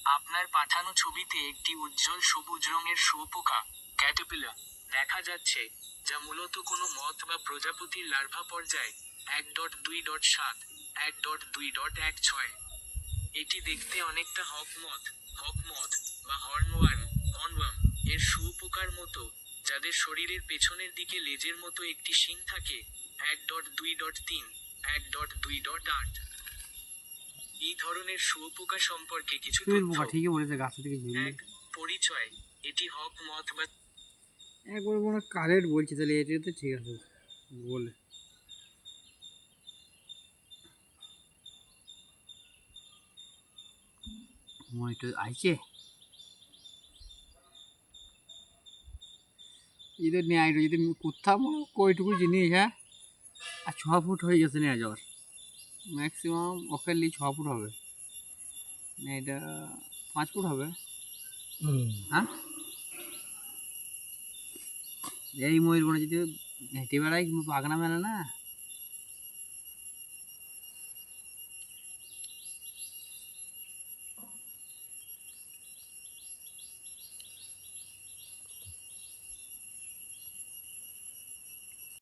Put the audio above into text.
আপনার পাঠানো ছবিতে একটি উজ্জ্বল সবুজ রঙের শুঁয়োপোকা ক্যাটারপিলার দেখা যাচ্ছে, যা মূলত কোনো মথ বা প্রজাপতির লার্ভা পর্যায়ে। 1.2.7 1.2.16। এটি দেখতে অনেকটা হকমথ বা হর্নওয়ার্ম এর শুঁয়োপোকার মতো, যাদের শরীরের পেছনের দিকে লেজের মতো একটি শিং থাকে। 1.2.3 1.2.8। এই ধরনের শুঁয়োপোকা সম্পর্কে কিছু তথ্য। ঠিকই বলেছে, গাছ থেকে ঝুললে। পরিচয়: এটি হকমথ বা একবার মনে কারেন্ট বলছি, তাহলে এটা তো ঠিক আছে বলে। মনিটর আইছে এদের নিয়ে আইলো যদি কোথাও কইটুকু জিনিস, হ্যাঁ। আর 6 ফুট হয়ে গেছে নিয়ে যাওয়ার ম্যাক্সিমাম ওকেলি 6 ফুট হবে না, এটা 5 ফুট হবে। হ্যাঁ, এই ময়ূরগুলো যদি হেঁটে বেড়ায় কিন্তু পাগনা মেলে না।